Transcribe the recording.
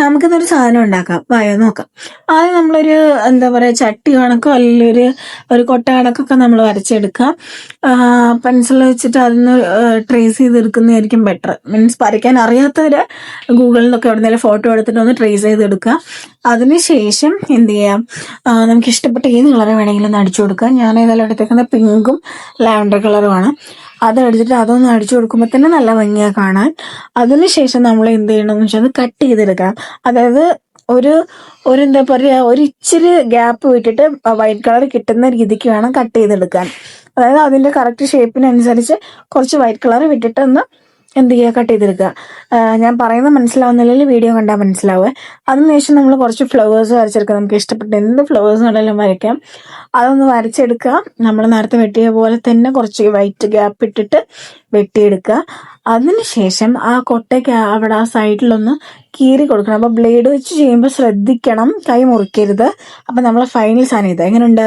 നമുക്കിന്നൊരു സാധനം ഉണ്ടാക്കാം. വായോ നോക്കാം. ആദ്യം നമ്മളൊരു എന്താ പറയുക, ചട്ടി കണക്കോ അല്ലെങ്കിൽ ഒരു കൊട്ട കണക്കൊക്കെ നമ്മൾ വരച്ചെടുക്കാം. പെൻസിൽ വെച്ചിട്ട് അതിന് ട്രേസ് ചെയ്തെടുക്കുന്നതായിരിക്കും ബെറ്റർ. മീൻസ് വരയ്ക്കാൻ അറിയാത്തവർ ഗൂഗിളിൽ നിന്നൊക്കെ എവിടെന്നെങ്കിലും ഫോട്ടോ എടുത്തിട്ട് ഒന്ന് ട്രേസ് ചെയ്തെടുക്കുക. അതിനുശേഷം എന്ത് ചെയ്യാം, നമുക്ക് ഇഷ്ടപ്പെട്ട ഏത് കളർ വേണമെങ്കിലും ഒന്ന് അടിച്ചു കൊടുക്കുക. ഞാൻ ഏതായാലും എടുത്തേക്കുന്നത് പിങ്കും ലാവൻഡർ കളറുമാണ്. അതെടുത്തിട്ട് അതൊന്ന് അടിച്ചു കൊടുക്കുമ്പോൾ തന്നെ നല്ല ഭംഗിയാണ് കാണാൻ. അതിനുശേഷം നമ്മൾ എന്ത് ചെയ്യണമെന്ന് വെച്ചാൽ അത് കട്ട് ചെയ്തെടുക്കാം. അതായത് ഒരു ഒരു എന്താ പറയുക, ഒരു ഇച്ചിരി ഗ്യാപ്പ് വിട്ടിട്ട് വൈറ്റ് കളർ കിട്ടുന്ന രീതിക്ക് വേണം കട്ട് ചെയ്തെടുക്കാൻ. അതായത് അതിൻ്റെ കറക്റ്റ് ഷേപ്പിനനുസരിച്ച് കുറച്ച് വൈറ്റ് കളർ വിട്ടിട്ട് ഒന്ന് എന്ത് ചെയ്യുക, കട്ട് ചെയ്തെടുക്കുക. ഞാൻ പറയുന്നത് മനസ്സിലാവുന്നില്ലെങ്കിൽ വീഡിയോ കണ്ടാൽ മനസ്സിലാവുക. അതിനുശേഷം നമ്മൾ കുറച്ച് ഫ്ലവേഴ്സ് വരച്ചെടുക്കുക. നമുക്ക് ഇഷ്ടപ്പെട്ട എന്ത് ഫ്ലവേഴ്സ് വേണമെങ്കിലും വരയ്ക്കാം. അതൊന്ന് വരച്ചെടുക്കുക. നമ്മൾ നേരത്തെ വെട്ടിയ പോലെ തന്നെ കുറച്ച് വൈറ്റ് ഗ്യാപ്പ് ഇട്ടിട്ട് വെട്ടിയെടുക്കുക. അതിനുശേഷം ആ കൊട്ടയ്ക്ക് അവിടെ ആ സൈഡിലൊന്ന് കീറി കൊടുക്കണം. അപ്പോൾ ബ്ലേഡ് വെച്ച് ചെയ്യുമ്പോൾ ശ്രദ്ധിക്കണം, കൈ മുറിക്കരുത്. അപ്പം നമ്മളെ ഫൈനൽ സാധനം ഇത് എങ്ങനെയുണ്ട്?